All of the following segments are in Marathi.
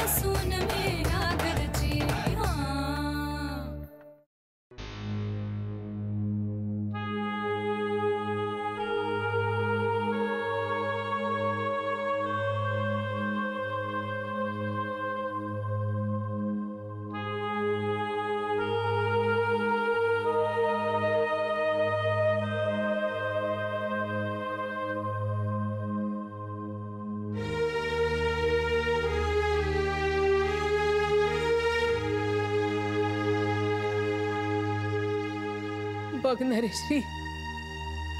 सून मेरा घरची बघ नरेश्री,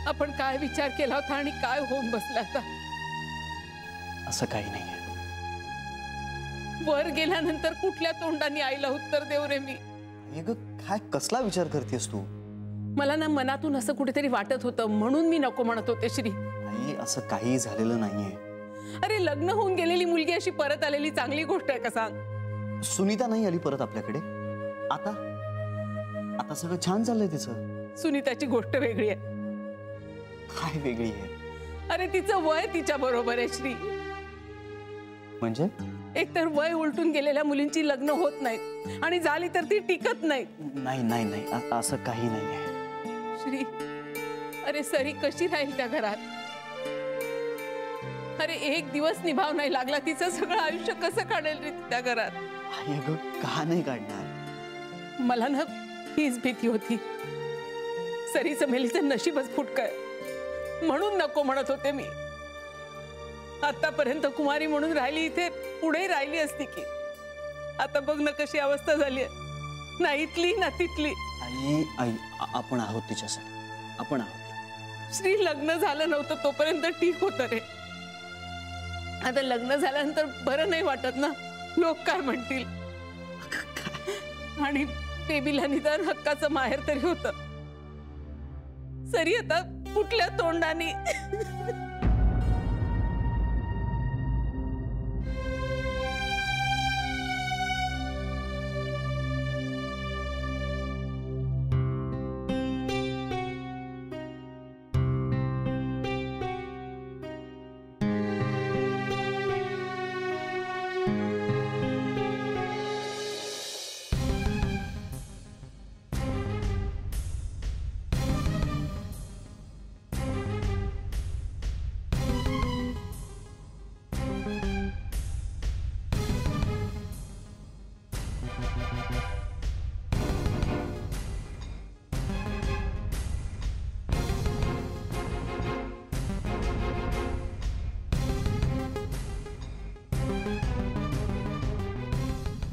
आपण काय विचार केला होता आणि काय होऊन बसला आता. असं काही नाहीये. वर गेल्यानंतर कुठल्या तोंडाने आईला उत्तर देऊ रे मी. काय कसला विचार करतेस तू? मला ना मनातून असं कुठेतरी वाटत होतं म्हणून मी नको म्हणत होते श्री. आई असं काही झालेलं नाहीये. अरे लग्न होऊन गेलेली मुलगी अशी परत आलेली चांगली गोष्ट आहे का सांग? सुनीता नाही आली परत आपल्याकडे. आता आता सगळं छान चाललंय तिचं. सुनीताची गोष्ट वेगळी आहे. काय वेगळी आहे? अरे तिचं वय तिच्या बरोबर आहे श्री. म्हणजे एकतर वय उलटून गेलेल्या मुलींची लग्न होत नाहीत आणि झाली तर ती टिकत नाहीत. नाही नाही नाही असं काही नाहीये श्री. अरे सरी कशी राहील त्या घरात? अरे एक दिवस निभाव नाही लागला तिचं सगळं आयुष्य कसं काढेल रे त्या घरात? आई अगं का नाही काढणार? मला ना हीच भीती होती. सरी चमेलीचं नशीबच फुटकं आहे म्हणून नको म्हणत होते मी. आतापर्यंत कुमारी म्हणून राहिली इथे, पुढे राहिली असती की. आता बघ ना कशी अवस्था झाली आहे, ना इथली ना तिथली. आई आई आपण आहोत तिच्यासाठी. आपण आहोत. श्री लग्न झालं नव्हतं तोपर्यंत ठीक होतं रे. आता लग्न झाल्यानंतर बरं नाही वाटत ना. लोक काय म्हणतील. आणि बेबीला निदान हक्काचं माहेर तरी होतं. सरी आता कुठल्या तोंडाने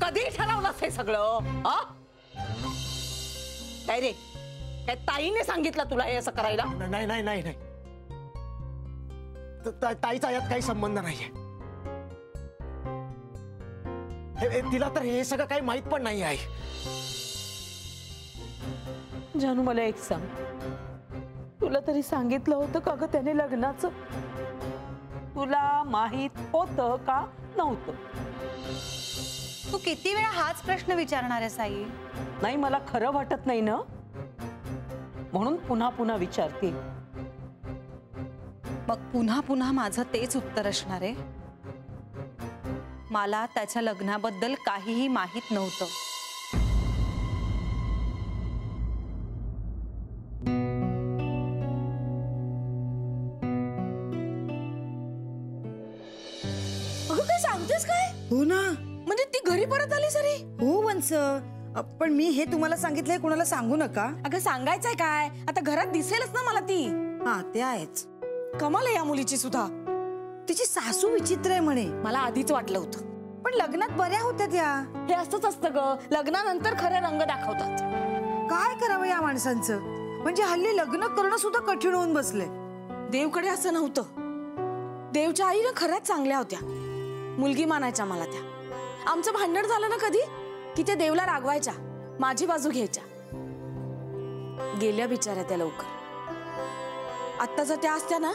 कधी ठरवलंस हे सगळं? काय रे, काय ताईने सांगितलं तुला हे असं करायला? नाही नाही नाही नाही, ताईचा यात काही संबंध नाहीये. तिला तर हे सगळं काही माहित पण नाही आहे. जानू मला एक सांग, तुला तरी सांगितलं होतं का ग त्याने लग्नाचं? तुला माहित होतं का नव्हतं? तू किती वेळा हाच प्रश्न विचारणार आहेस आई? नाही मला खरं वाटत नाही ना म्हणून पुन्हा पुन्हा विचारते. मग पुन्हा पुन्हा माझं तेच उत्तर असणार आहे. मला त्याच्या लग्नाबद्दल काहीही माहित नव्हतं. अगं काय सांगतेस काय? हो ना, म्हणजे ती घरी परत आली सरी? हो वंस, पण मी हे तुम्हाला सांगितलंय कोणाला सांगू नका. अगं सांगायचंय काय? आता घरात दिसेलच ना मला ती. हा ते आहेच. कमाल आहे या मुलीची सुद्धा. तिची सासू विचित्र आहे म्हणे. मला आधीच वाटलं होतं. पण लग्नात बऱ्या होत्या त्या. हे असंच असतं ग, लग्नानंतर खरे रंग दाखवतात. काय करावं या माणसांचं? म्हणजे हल्ली लग्न करणं सुद्धा कठीण होऊन बसले. देवकडे असं नव्हतं. देवच्या आई ना खऱ्याच चांगल्या होत्या. मुलगी मानायच्या मला त्या. आमचं भांडण झालं ना कधी की ते देवला रागवायच्या, माझी बाजू घ्यायच्या. गेल्या बिचाऱ्या त्या लवकर. आत्ता जर त्या असत्या ना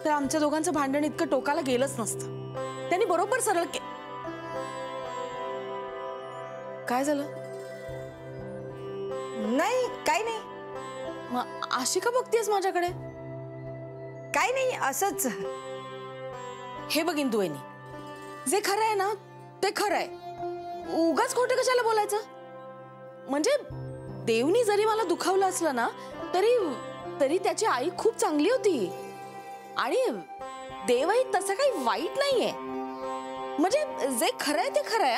तर आमच्या दोघांचं भांडण इतकं टोकाला गेलंच नसतं. त्यांनी बरोबर सरळ काय झालं? नाही काय नाही. मग अशी का बघतेस माझ्याकडे? काय नाही असंच. हे बघ इंदू वहिनी, जे खरं आहे ना ते खरंय. उगाच खोटं कशाला बोलायचं? म्हणजे देवनी जरी मला दुखावलं असलं ना तरी तरी त्याची आई खूप चांगली होती आणि देवही तसं काही वाईट नाहीये. म्हणजे जे खरंय ते खरंय.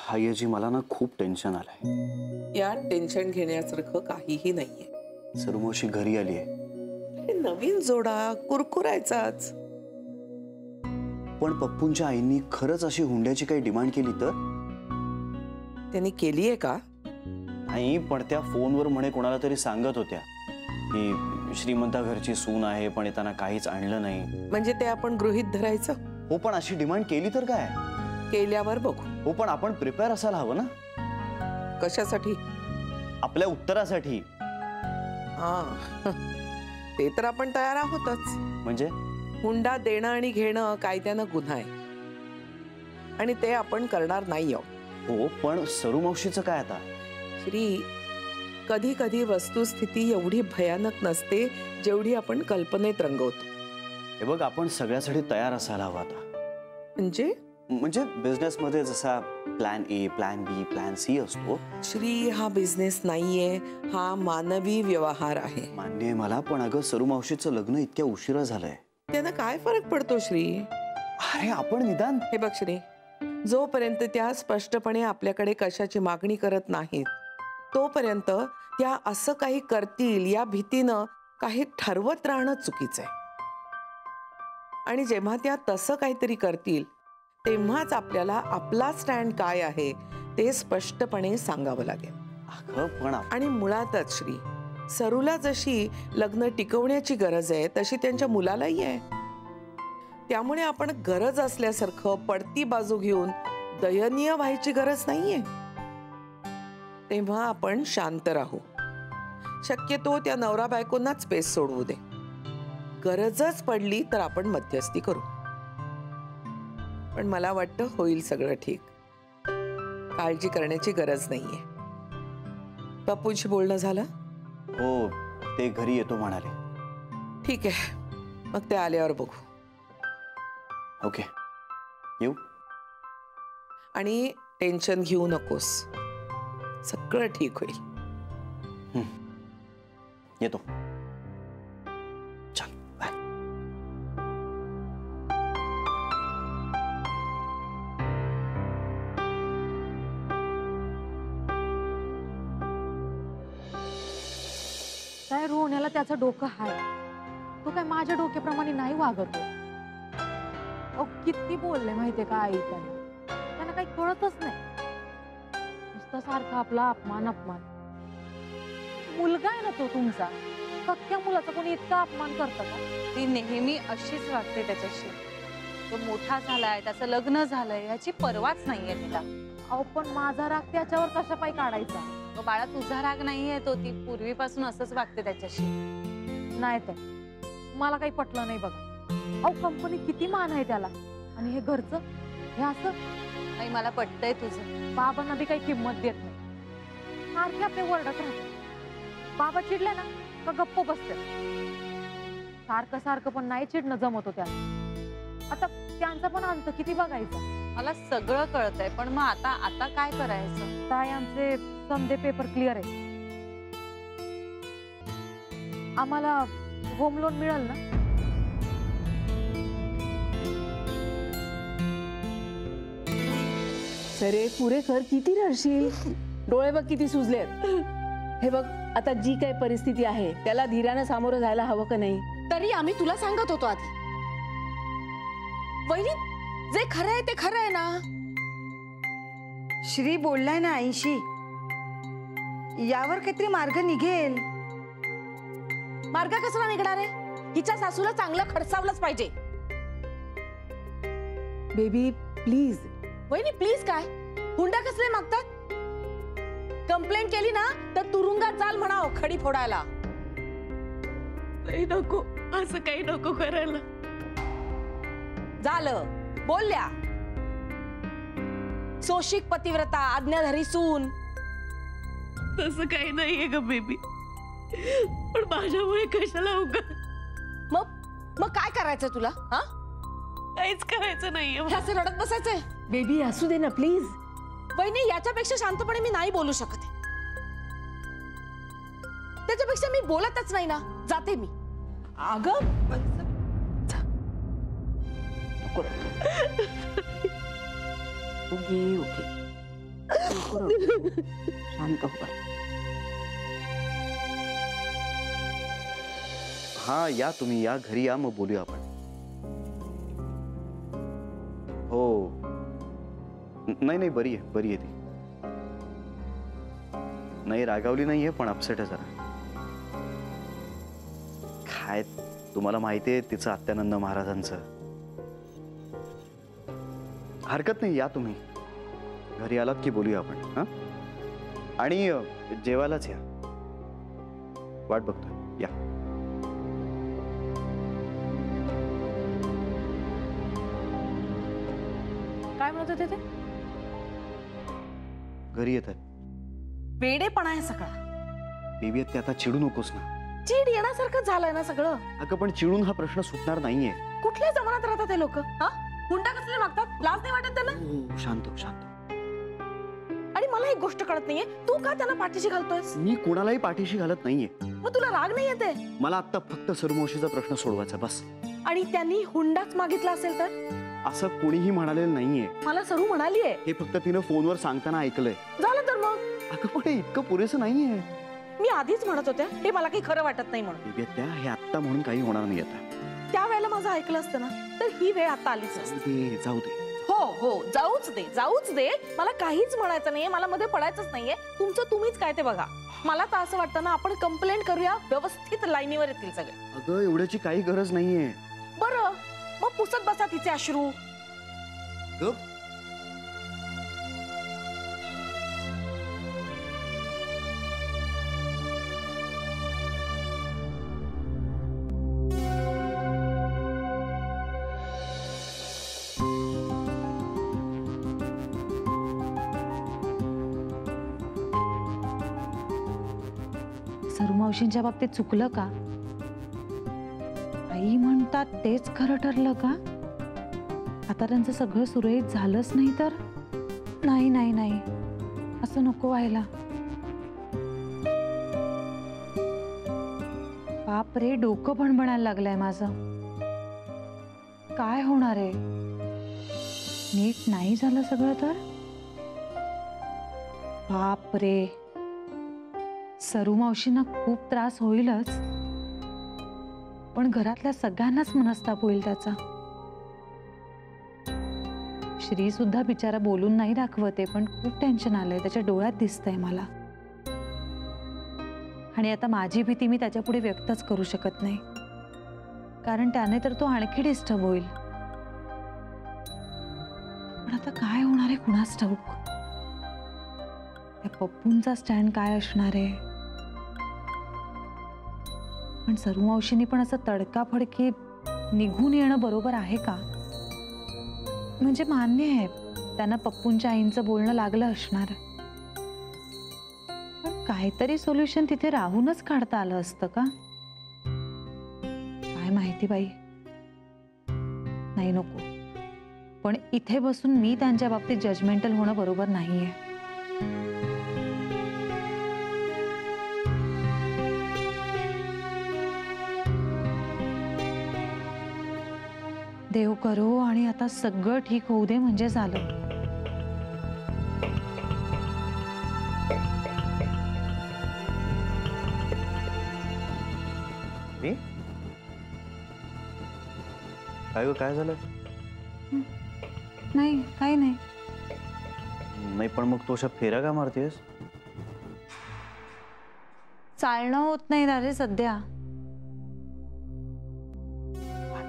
हा आईजी मला ना खूप टेन्शन आलंय. या टेन्शन घेण्यासारखं काहीही नाहीये. सरुमावशी घरी आली आहे. नवीन जोडा कुरकुरायचाच. पण पप्पूंच्या आईंनी खरंच अशी हुंड्याची काही डिमांड केली तर? त्यांनी केलीये का? नाही, पण त्या फोनवर म्हणे कोणाला तरी सांगत होत्या की श्रीमंता घरची सून आहे पण त्यांना काहीच आणलं नाही. म्हणजे ते आपण गृहीत धरायचं? हो, पण अशी डिमांड केली तर काय? केल्यावर बघू. हो, पण आपण प्रिपेअर असायला हवं ना. कशासाठी? आपल्या उत्तरासाठी. हा ते तर आपण तयार आहोतच. म्हणजे हुंडा देणं आणि घेणं कायद्यानं गुन्हा आहे आणि ते आपण करणार नाही आहोत. हो, पण सरुमावशीचं काय आता? श्री, कधी कधी वस्तुस्थिती एवढी भयानक नसते जेवढी आपण कल्पनेत रंगवतो. हे बघ, आपण सगळ्यासाठी तयार असायला हवं आता. म्हणजे बिझनेस मध्ये जसा plan A, plan B, plan C असतो. श्री, हा बिझनेस नाहीये, हा मानवी व्यवहार आहे. मान्य आहे मला, पण अगं सरुमावशीचं लग्न इतक्या उशिरा झालंय. त्यानं काय फरक पडतो श्री? अरे आपण निदान. हे बघ श्री, जोपर्यंत त्या स्पष्टपणे आपल्याकडे कशाची मागणी करत नाहीत तोपर्यंत त्या असं काही करतील या भीतीनं काही ठरवत राहणं चुकीचं आहे. आणि जेव्हा त्या तसं काहीतरी करतील तेव्हाच आपल्याला आपला स्टँड काय आहे ते स्पष्टपणे सांगावं लागेल. अगं पण आणि मुळातच श्री, सरूला जशी लग्न टिकवण्याची गरज आहे तशी त्यांच्या मुलालाही आहे. त्यामुळे आपण गरज असल्यासारखं पडती बाजू घेऊन दयनीय व्हायची गरज नाहीये. तेव्हा आपण शांत राहू. शक्यतो त्या नवरा बायकोंनाच स्पेस सोडवू दे. गरजच पडली तर आपण मध्यस्थी करू. पण मला वाटतं होईल सगळं ठीक. काळजी करण्याची गरज नाहीये. पप्पूंशी बोलणं झालं? हो, ते घरी येतो म्हणाले. ठीक आहे, मग ते आल्यावर बघू. ओके, येऊ. आणि टेन्शन घेऊ नकोस, सगळं ठीक होईल. येतो. चल, बाय. काय रोहण्याला त्याचं डोकं हाय, तो काय माझ्या डोक्याप्रमाणे नाही वागत. किती बोलले माहितीये का आई त्यांना काही कळतच नाही. नुसतं सारखा आपला अपमान अपमान. मुलगा आहे ना तो तुमचा, सख्या मुलाचा कोणी इतका अपमान करतं का? ती नेहमी अशीच वागते त्याच्याशी. तो मोठा झालाय, त्याचं लग्न झालंय, याची पर्वाच नाहीये तिला. अहो पण माझा राग त्याच्यावर कशा पायी काढायचा? बाळा, तुझा राग नाहीये तो, ती पूर्वीपासून असंच वागते त्याच्याशी. नाही तर मला काही पटलं नाही बघा. अहो कंपनीत किती मान आहे त्याला आणि हे घरचं हे असं. नाही, मला पटतंय तुझं. बाबांना बी काही किंमत देत नाही, सारखे आपले वरडत राहते. बाबा चिडले ना का गप्प बसते. सारखं सारखं पण नाही चिडणं जमत होत्या. आता त्यांचा पण अंत किती बघायचा. मला सगळं कळतंय, पण मग आता काय करायचं? काय आमचे समजे पेपर क्लिअर आहे. आम्हाला होम लोन मिळेल ना? अरे पुरेकर, किती रडशील? डोळे बघ किती सुजलेत. हे बघ, आता जी काही परिस्थिती आहे त्याला धीराने सामोरं जायला हवं का नाही? तरी आम्ही तुला सांगत होतो आधी. वहिनी, जे खरं आहे ते खरं आहे ना. श्री बोललाय ना आईशी, यावर काहीतरी मार्ग निघेल. मार्ग कसला निघणार आहे? हिच्या सासूला चांगलं खडसावलंच पाहिजे. Baby please. वहिनी प्लीज काय? हुंडा कसले मागतात? कंप्लेंट केली ना तर तुरुंगात जाल म्हणाव खडी फोडायला. नाही नको, असं काही नको करायला. झालं बोलल्या. सोशिक पतिव्रता, आज्ञाधारी सून. तसं काही नाहीये ग बेबी, पण माझ्यामुळे कशाला उगा. मग काय करायचं तुला? हा, काहीच करायचं नाहीये. असं रडत बसायचंय? बेबी असू दे ना प्लीज. वहिनी, याच्यापेक्षा शांतपणे मी नाही बोलू शकत. त्याच्यापेक्षा मी बोलतच नाही ना, जाते मी. अगं ओके ओके, शांत हो. हा या, तुम्ही या, घरी या, मग बोलूया आपण. हो नाही बरी आहे ती. नाही रागावली नाहीये, पण अपसेट आहे जरा. काय तुम्हाला माहिती आहे तिचं आत्यानंद महाराजांचं. हरकत नाही, या तुम्ही. घरी आलात की बोलूया आपण. हा, आणि जेवायलाच या. वाट बघतोय, या. काय म्हणत होते ते? घरी येत आहे. वेडेपणा आहे सगळा. बेबी ते आता चिडू नकोस ना. चीड येण्यासारखं झालंय ना सगळं. अगं पण चिडून हा प्रश्न सुटणार नाहीये. कुठल्या जमान्यात राहतात ते लोक? हा, हुंडा कसले मागतात? लाज नाही वाटत त्यांना? शांत हो, शांत. आणि मला एक गोष्ट कळत नाहीये, तू का त्यांना पाठीशी घालतोयस? मी कोणालाही पाठीशी घालत नाहीये. मग तुला राग नाही येते? मला आता फक्त सरुमावशीचा प्रश्न सोडवायचा बस. आणि त्यांनी हुंडाच मागितला असेल तर? असं कोणीही म्हणालेलं नाहीये. मला सरू म्हणालीये. हे फक्त तिनं फोनवर सांगताना ऐकलंय. झालं तर मग? अगं पण हे इतकं पुरेसं नाहीये. मी आधीच म्हणत होते हे मला काही खरं वाटत नाही म्हणून. त्या हे आत्ता म्हणून काही होणार नाही आता. त्यावेळेला माझं ऐकलं असतं ना, तर ही वेळ आता आलीच नसती. जाऊ दे. हो जाऊच दे. मला काहीच म्हणायचं नाहीये, मला मध्ये पडायचंच नाहीये. तुमचं तुम्हीच काय ते बघा. मला तर असं वाटतं ना, आपण कंप्लेंट करूया, व्यवस्थित लाईनीवर येतील सगळे. अगं एवढ्याची काही गरज नाहीये. बरं मग पुसत बसा तिचे अश्रू. सरुमावशींच्या बाबतीत चुकलं का? आई म्हणतात तेच खरं ठरलं का? आता त्यांचं सगळं सुरळीत झालंच नाही तर? नाही असं नको व्हायला. बाप रे, डोकं भणभणायला लागलंय माझं. काय होणार आहे? नीट नाही झालं सगळं तर? बाप रे, सरुमावशींना खूप त्रास होईलच, पण घरातल्या सगळ्यांनाच मनस्ताप होईल त्याचा. श्री सुद्धा बिचारा बोलून नाही दाखवते, पण खूप टेन्शन आलंय, त्याच्या डोळ्यात दिसतंय मला. आणि आता माझी भीती मी त्याच्या पुढे व्यक्तच करू शकत नाही, कारण त्याने तर तो आणखी डिस्टर्ब होईल. पण आता काय होणार आहे कुणास ठाऊक. त्या पप्पूंचा स्टँड काय असणार आहे? पण सरुमावशींनी पण असं तडकाफडकी निघून येणं बरोबर आहे का? म्हणजे मान्य आहे त्यांना पप्पूंच्या आईंचं बोलणं लागलं असणार, पण काहीतरी सोल्युशन तिथे राहूनच काढता आलं असतं का? काय माहिती बाई. नाही नको. पण इथे बसून मी त्यांच्या बाबतीत जजमेंटल होणं बरोबर नाहीये. देव करो आणि आता सगळं ठीक होऊ दे म्हणजे झालं. काय झालं? नाही काही नाही. नाही पण मग तू अशा फेऱ्या का मारतेस? चालणं होत नाही रे सध्या.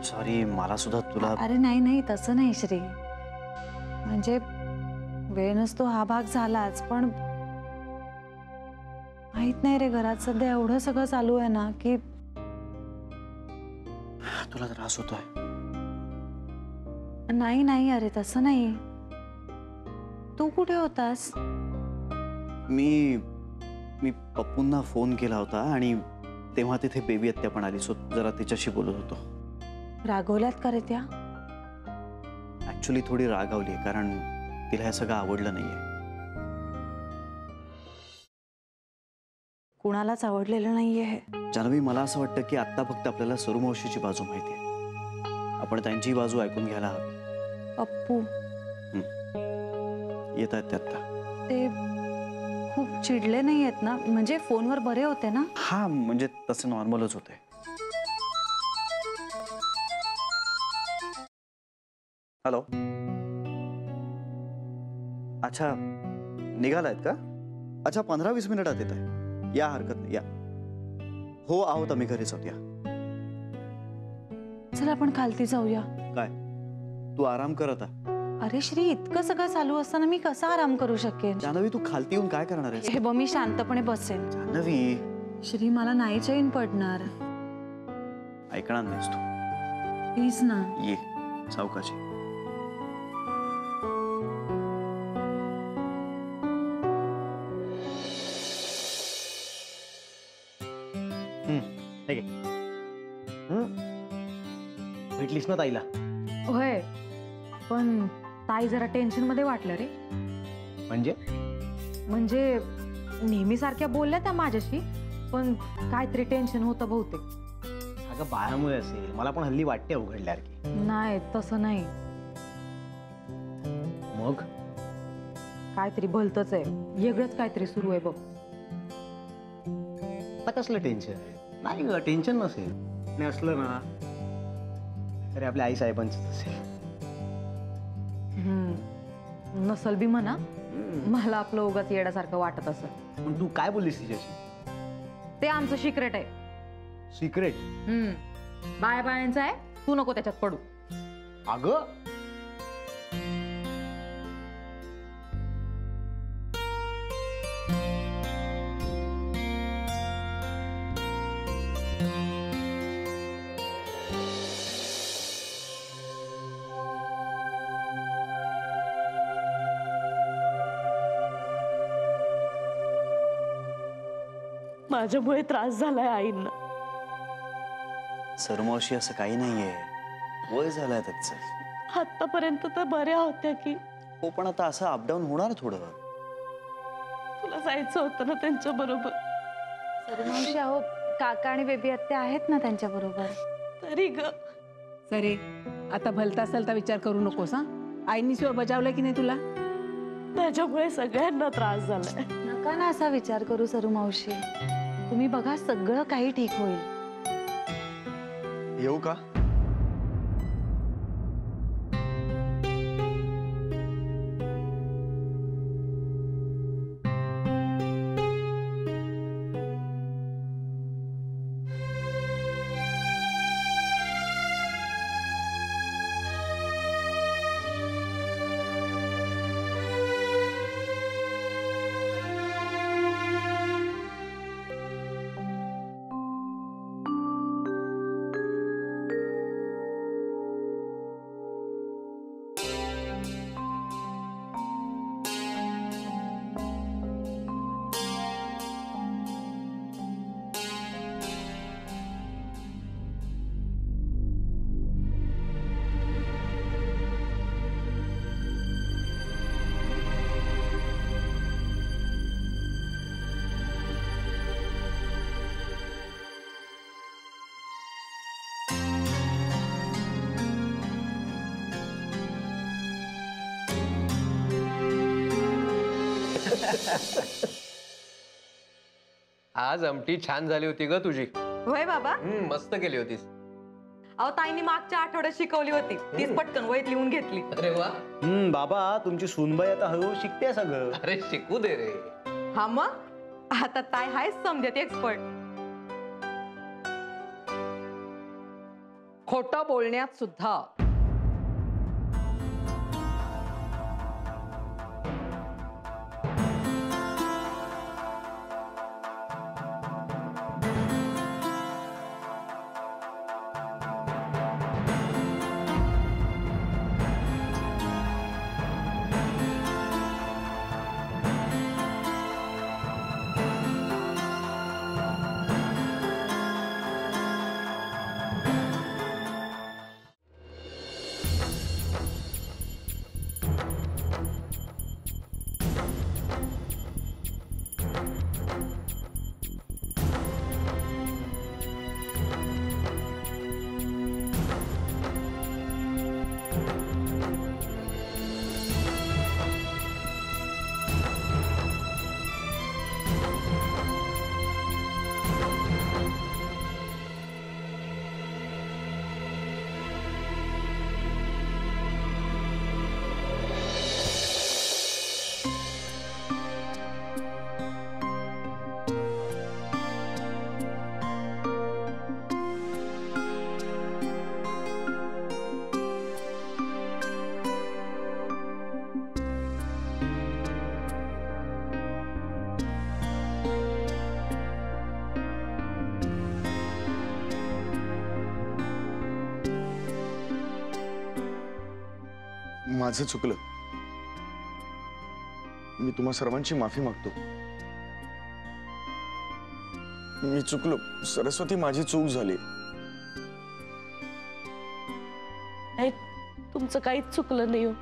सॉरी, मला सुद्धा तुला. अरे नाही तसं नाही श्री, म्हणजे वेळ नसतो हा भाग झालाच, पण माहित नाही रे, घरात सध्या एवढं सगळं चालू आहे ना की तुला त्रास होतोय? नाही नाही, अरे तसं नाही. तू कुठे होतास? मी पप्पूंना फोन केला होता आणि तेव्हा तिथे बेबी आत्या पण आली, सो जरा तिच्याशी बोलत होतो. रागवल्यात का रे त्या? ऍक्च्युली थोडी रागावली आहे, कारण तिला हे सगळं आवडलं नाहीये. कुणालाच आवडलेलं नाहीये हे. जान्हवी, मला असं वाटतं की आत्ता फक्त आपल्याला सरू मावशीची बाजू माहिती आहे. आपण त्यांची बाजू ऐकून घ्यायला हवी. पप्पू येत आहेत ते आत्ता. ते खूप चिडले नाही आहेत ना? म्हणजे फोनवर बरे होते ना? हा, म्हणजे तसं नॉर्मलच होते. हॅलो. अच्छा, निघालायत का? अच्छा, 15-20 मिनिटात येत आहे. या, हरकत नाही, या. हो, आहोत आम्ही, घरीच आहोत. या. चल आपण खालती जाऊया. काय, तू आराम करत आहे? अरे श्री, इतकं सगळं चालू असताना मी कसा आराम करू शकेन? जान्हवी, तू खालती येऊन काय करणार आहेस? हे बघ, मी शांतपणे बसेन. जान्हवी, श्री, मला नाही चैन पडणार. ऐकणार नाहीस तू. प्लीज ना. ये, सावकाशी. भेटलीस ना ताईला? होय, पण ताई जरा टेन्शन मध्ये वाटलं रे. म्हणजे नेहमीसारख्या बोलल्या त्या माझ्याशी, पण काहीतरी टेन्शन होतं बहुतेक. अगं बाळामुळे असेल, मला पण हल्ली वाटते उघडल्यासारखी. नाही, तसं नाही. मग काहीतरी भलतच आहे, वेगळंच काहीतरी सुरू आहे बघ. आता कसलं टेन्शन? नाही ग, टेन्शन नसेल. नाही असलं ना तरी आपल्या आई साहेबांचं असेल. नसल बी म्हणा, मला आपलं उगाच येण्यासारखं वाटत असं. पण तू काय बोललीस तिच्याशी? ते आमचं सिक्रेट आहे. सिक्रेट? बाया बायांचं आहे, तू नको त्याच्यात पडू. अगं माझ्यामुळे त्रास झालाय आईंना. सरुमावशी, असं काही नाहीये. वय झालंय त्याचं. आतापर्यंत तर बऱ्या होत्या की. हो, पण आता असं अपडाऊन होणार थोडं. तुला जायचं होतं ना त्यांच्या बरोबर. सरुमावशी, अहो काका आणि बेबी आत्या आहेत ना त्यांच्या बरोबर. तरी ग. सरे, आता भलता सलता विचार करू नकोस. हा, आईनी शिवाय बजावलं की नाही तुला? त्याच्यामुळे सगळ्यांना त्रास झालाय. नका ना असा विचार करू सरुमावशी. तुम्ही बघा, सगळं काही ठीक होईल. येऊ का? आज आमटी छान झाली होती ग तुझी. होय बाबा, मस्त केली होतीस. अहो ताईंनी मागच्या आठवड्यात शिकवली होती, तीच पटकन वहीत लिहून घेतली. अरे वा. बाबा, तुमची सूनबाई आता हळूहळू शिकते सगळं. अरे शिकू दे रे. हा मग, आता ताई हायच समजत एक्सपर्ट. खोटं बोलण्यात सुद्धा. माझं चुकलं. मी तुम्हा सर्वांची माफी मागतो. मी चुकलो सरस्वती, माझी चूक झाली. नाही, तुमचं काहीच चुकलं नाही हो.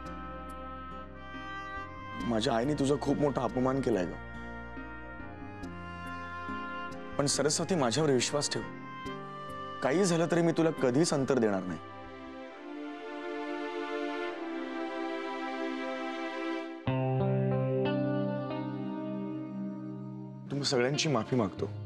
माझ्या आईने तुझा खूप मोठा अपमान केलाय ग. पण सरस्वती, माझ्यावर विश्वास ठेव. काही झालं तरी मी तुला कधीच अंतर देणार नाही. तुम्ही सगळ्यांची माफी मागतो.